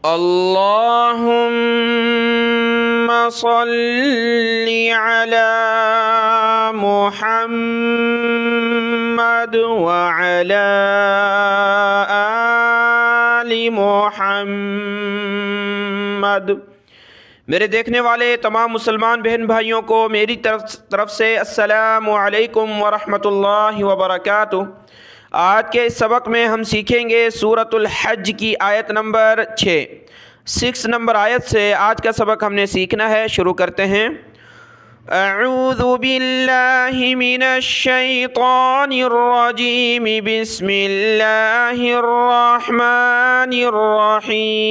अल्लाहुम्मा सल्ली अला मुहम्मद व अला आलि मुहम्मद। मेरे देखने वाले तमाम मुसलमान बहन भाइयों को मेरी तरफ से अस्सलामु अलैकुम व रहमतुल्लाहि व बरकातुहू। आज के इस सबक में हम सीखेंगे सूरतुल हज की आयत नंबर 6 नंबर आयत से आज का सबक हमने सीखना है। शुरू करते हैं। अऊज़ु बिल्लाहि मिनश शैतानिर रजीम बिस्मिल्लाहिर रहमानिर रहीम।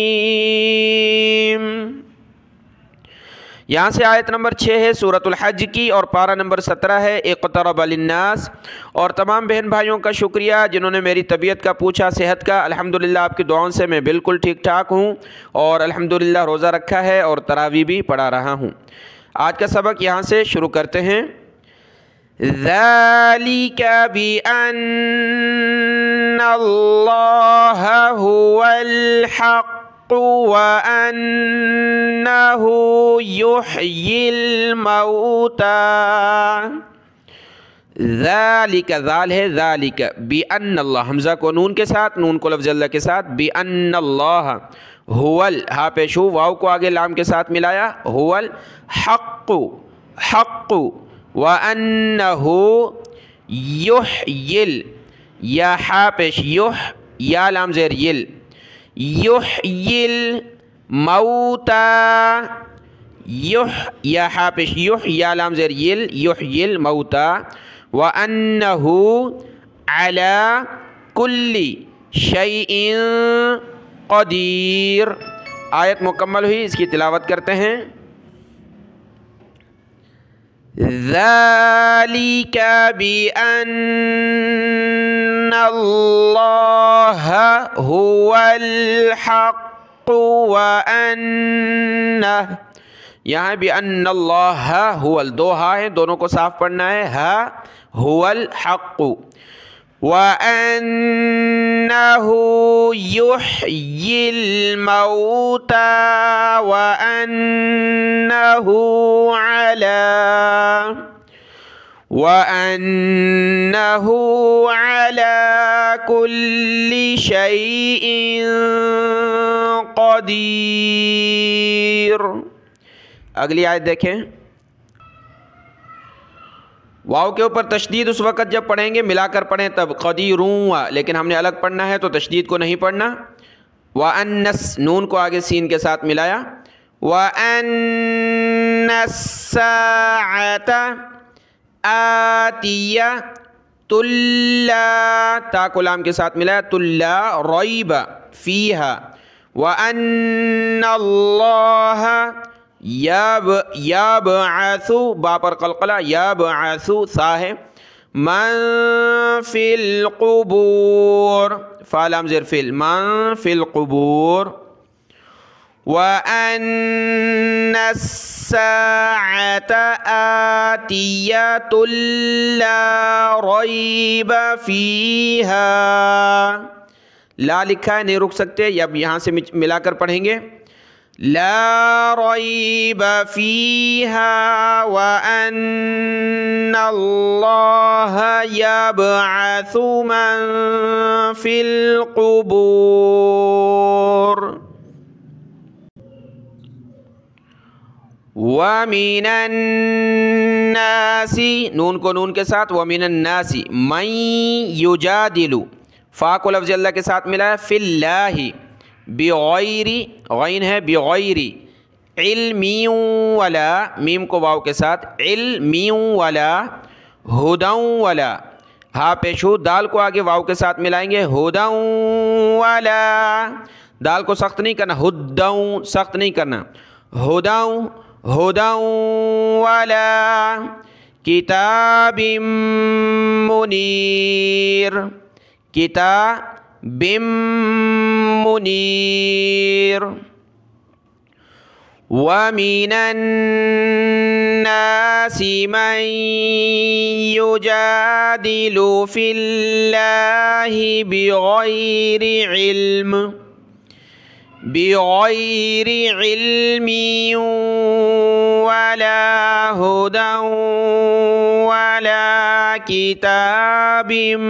यहाँ से आयत नंबर 6 है सूरतुल हज की और पारा नंबर 17 है इक़्तरब लिन्नास। और तमाम बहन भाइयों का शुक्रिया जिन्होंने मेरी तबीयत का पूछा, सेहत का। अल्हम्दुलिल्लाह आपकी दुआओं से मैं बिल्कुल ठीक ठाक हूँ और अल्हम्दुलिल्लाह रोज़ा रखा है और तरावी भी पढ़ा रहा हूँ। आज का सबक यहाँ से शुरू करते हैं। ज़ालिका बिअन्नल्लाह हुवल हक़ व अन्नहु युह्यिल मौता। ज़ालिका ज़ाल है ज़ालिका बिअन्नल्लाह, हमज़ा को नून के साथ, नून को लफ्ज़ अल्लाह के साथ, बिअन्नल्लाह हुवल, हा पेशू वाव को आगे लाम के साथ मिलाया, हुवल हक़्क़ु हक़्क़ु व अन्नहु युह्यिल, या हा पेश युह, या लाम ज़ेर यिल, युह्यिल मौता, युह या हा पेश युह, या लाम ज़ेर यिल, युह्यिल मौता व अन्नहु अला कुल्ली शैइन क़दीर। आयत मुकम्मल हुई, इसकी तिलावत करते हैं। ज़ालिका बिअन्नल्लाह हुवल हक़्क़ व अन्नहु, यहाँ भी अन्नल्लाह हुवल, दो हा है, दोनों को साफ पढ़ना है। हा हुवल हक़्क़ु व अन्नहु युह्यिल मौता व अन्नहु अला कुल्ली शैइन क़दीर। अगली आयत देखें। वाव के ऊपर तशदीद उस वक़्त जब पढ़ेंगे, मिलाकर पढ़ें तब क़दीरूं, लेकिन हमने अलग पढ़ना है तो तशदीद को नहीं पढ़ना। व अन्नस, नून को आगे सीन के साथ मिलाया। व अन्नस्साअत आतिया तुल्ला, ता को लाम के साथ मिलाया, तुल्ला रैब फीहा। व अन्नल्लाह यबअसु, बा पर क़लक़ला, यबअसु सा है, मन फिल क़ुबूर, फा लाम ज़ेर फिल, मन फिल क़ुबूर। व अन्नस्साअत आतियतुल ला रैब फीहा। ला लिखा है, नहीं रुक सकते, अब यहाँ से मिलाकर पढ़ेंगे। ला रैब फीहा व अन्नल्लाह यबअसु मन फिल क़ुबूर। व मिनन्नासी, नून को नून के साथ, व मिनन्नासी मन युजादिलु, फ़ा को लफ्ज़ अल्लाह के साथ मिलाया, फिल्लाहि बिगैरी, गैन है बिगैरी, इल्मिन वला, मीम को वाव के साथ, इल्मिन वला, हुदन वला, हा पेशू दाल को आगे वाव के साथ मिलाएंगे, हुदन वला, दाल को सख्त नहीं करना, हुद्दन सख्त नहीं करना, हुदन हुदन वला किताबिम मुनीर, किताबिम मुनीर। व मिनन्नासि मन युजादिलु फिल्लाहि बिगैरि इल्म बिगैरि इल्मिन वला हुदन वला किताबिम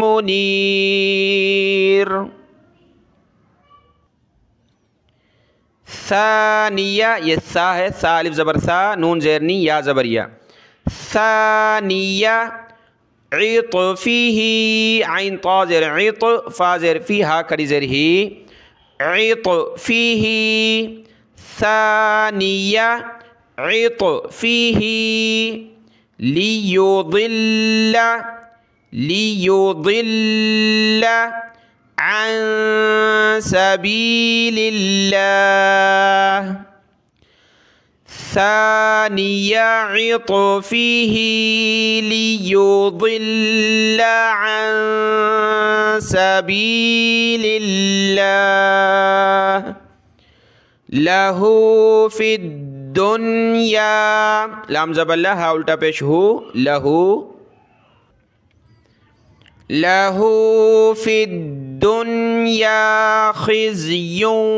मुनीर। सानिया, ये सा है, सा अलिफ ज़बर सा, नून ज़ेरनी या ज़बरिया। सानिया इत्फ़ीही, आइन ता ज़ेर इत्, फा ज़ेर फी, हा खड़ी ज़ेर ही, इत्फ़ीही। सानिया इत्फ़ीही लियुदिल्ला, लियुदिल्ला अन सबीलिल्लाह। सानिया इत्फ़ीही लियुदिल्ला अन सबीलिल्लाह। लहू फिद्दुन्या, लाम ज़बल्ला हा उल्टा पेश हु, लहू, लहू फिद्दुन्या खिज़्युन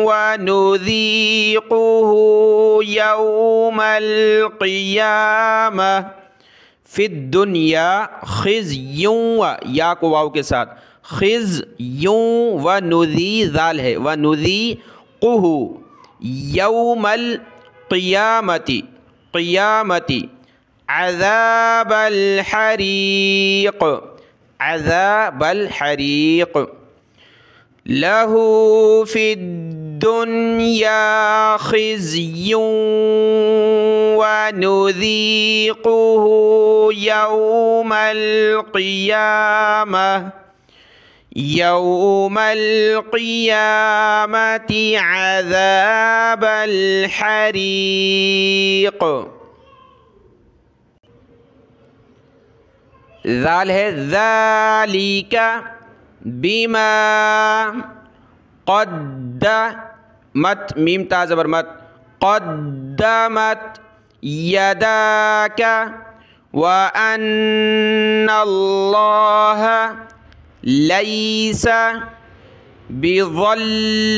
व नुज़ीक़ुहु यौमल क़ियामह। फिद्दुन्या खिज़्युन, या को वाव के साथ, खिज़्युन व नुज़ी ज़ाल है, व नुज़ीक़ुहु यौमल क़ियामति, क़ियामति। अज़ाबल हरीक़, अज़ाबल हरीक़। लहू फिद्दुन्या खिज़्युन व नुज़ीक़ुहु यौमल क़ियामह, यौमल क़ियामति अज़ाबल हरीक़। ज़ाल है, ज़ालिका बिमा क़द्दमत, मीम ता ज़बर मत, क़द्दमत यदाका व अन्नल्लाह लैसा बिज़ल्लामिल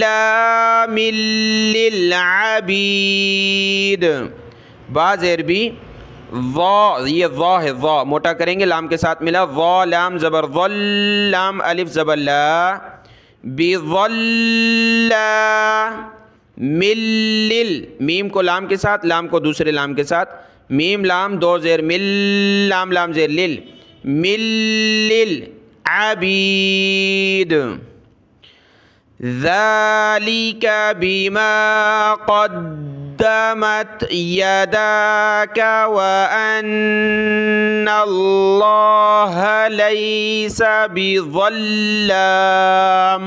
लिलअबीद। बाज़ेर भी ज़ा, ये ज़ा है, ज़ा मोटा करेंगे, लाम के साथ मिला, ज़ा लाम ज़बर ज़ल, लाम अलिफ ज़बर ला, बिज़ल्ला मिल्लिल, मीम को लाम के साथ, लाम को दूसरे लाम के साथ, मीम लाम दो ज़ेर मिल, लाम लाम ज़ेर लिल, मिल्लिल अबीद। ज़ालिका बिमा क़द्दमत यदाका व अन्नल्लाह लैसा बिज़ल्लाम,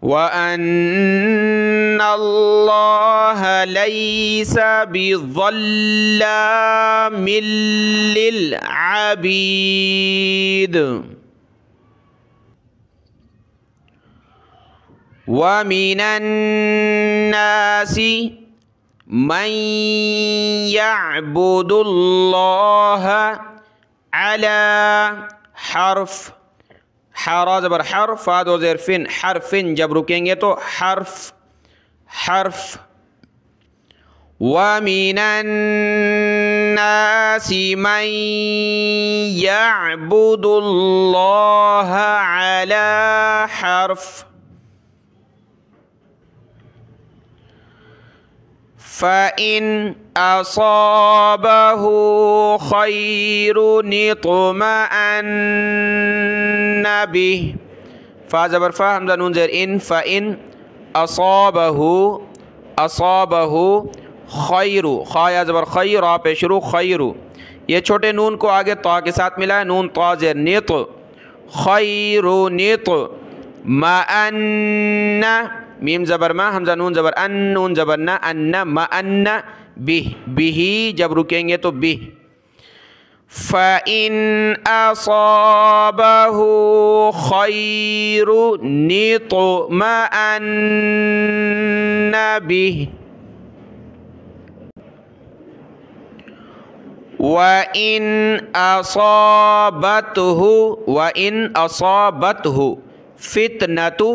व अन्नल्लाह लैसा बिज़ल्लामिल लिलअबीद। व मिनन्नासि मन यअबुदुल्लाह अला हर्फ, हरा ज़बर हर्फ, फा दो ज़ेर फिन, हर्फिन, जब रुकेंगे तो हर्फ, हर्फ। व मिनन्नासि मन यअबुदुल्लाह अला हर्फ फ़इन असाबहु खैरुन इत्मअन्न बिह, फ़ा ज़बर फ़ा, हमज़ा नून ज़ेर इन, फ़इन असाबहु, असाबहु खैरु, खा या ज़बर खै, रा पे शुरू, खैरु। ये छोटे नून को आगे ता के साथ मिला है, नून ता ज़ेर नित, खैरुन इत्मअन्न, मीम ज़बर मा, हमज़ा नून ज़बर अन, नून ज़बर ना, अन्ना मअन्ना बिह, बिही जब रुकेंगे तो बिह। फ़इन असाबहु खैरुन इत्मअन्न बिह व इन असाबतहु फितनतु,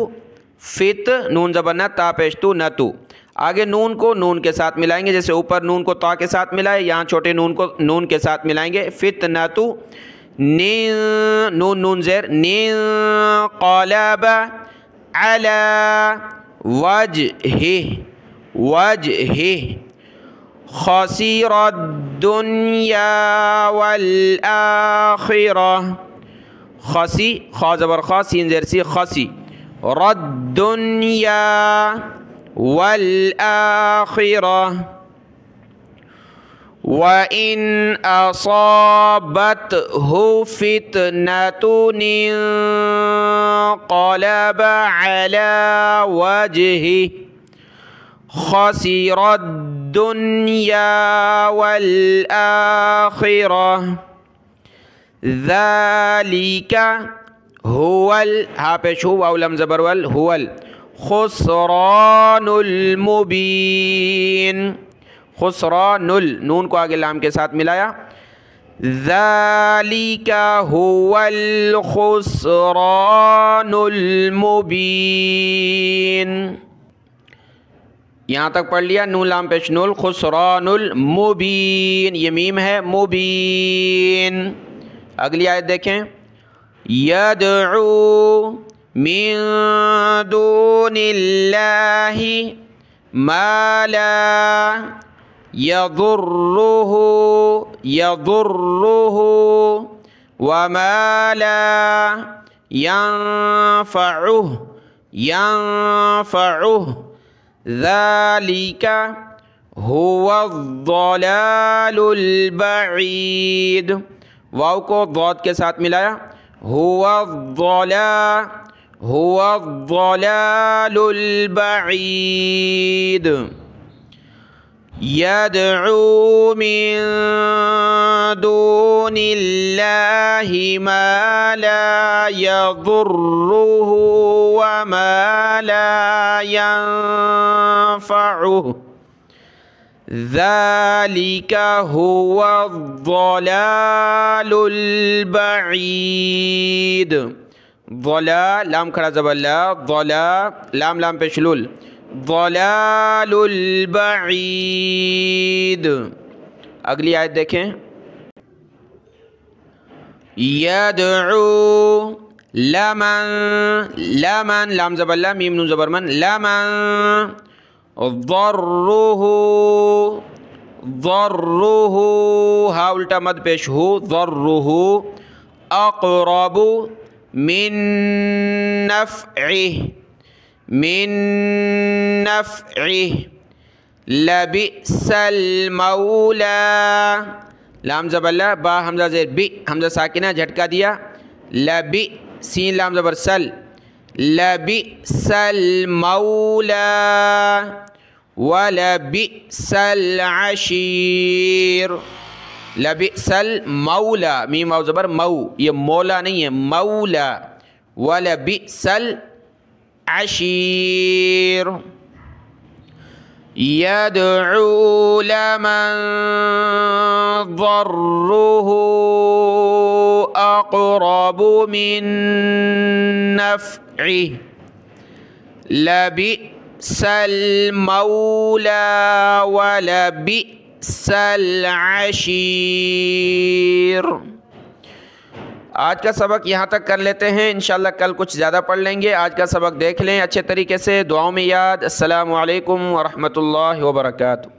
फित नून ज़बर न ता पेश तू नतु। आगे नून को नून के साथ मिलाएंगे, जैसे ऊपर नून को ता के साथ मिलाए, यहाँ छोटे नून को नून के साथ मिलाएंगे। फितनतु ने नून नून ज़ेर ने क़लब अला वजहि वजहि खसीरद दुनिया वल आखिरह। खसी खा ज़बर खा सीन ज़ेर सी खसी रद दुनिया वल आखिरह व इन असाबतहु फितनतुन इंक़लब अला वजहि खसिरद दुनिया वल आखिरह ज़ालिका हुवल हा पेश हु वाव लम ज़बर वल हुवल खुसरानुल मुबीन। खुसरानुल नून को आगे लाम के साथ मिलाया। ज़ालिका हुवल खुसरानुल मुबीन। यहाँ तक पढ़ लिया। नून लाम पेश नुल खुसरानुल मुबीन, ये मीम है मुबीन। अगली आयत देखें। यदउ मिन दूनिल्लाहि मा ला यदुर्रुहु व मा ला यंफ़उहु ज़ालिका हुवज़्ज़लालुल बईद। वाव को ज़ाद के साथ मिलाया। हुवज़्ज़लालुल बईद। यदउ मिन दूनिल्लाहि मा ला यदुर्रुहु व मा ला यंफ़उहु ज़ालिका हुवज़्ज़लालुल बईद। ज़ला लाम खड़ा ज़बर ला ज़ला लाम लाम पे शुलूल ज़लालुल बईद। अगली आयत देखें। यदउ लमन लमन लाम ज़बर ला मीम नून ज़बर मन लमन ज़र्रुहु हा उल्टा मद पेश हो ज़र्रुहु अक़रबु मिन नफ़इह लबिसल मौला लाम ज़बर ला बा हमज़ा ज़ेर बी हमज़ा साकिना झटका दिया। लबि सीन लाम ज़बर सल लबिसल मौला वलबिसल अशीर। लबिसल मौला मीम वाव ज़बर मऊ, ये मौला नहीं है मौला। वलबिसल अशीर। यदउ लमन ज़र्रुहु अक़रबु मिन नफ़इह लबिसल मौला वलबिसल अशीर। आज का सबक यहाँ तक कर लेते हैं। इंशाअल्लाह कल कुछ ज़्यादा पढ़ लेंगे। आज का सबक देख लें अच्छे तरीके से, दुआओं में याद। अस्सलामु अलैकुम व रहमतुल्लाहि व बरकातुहू।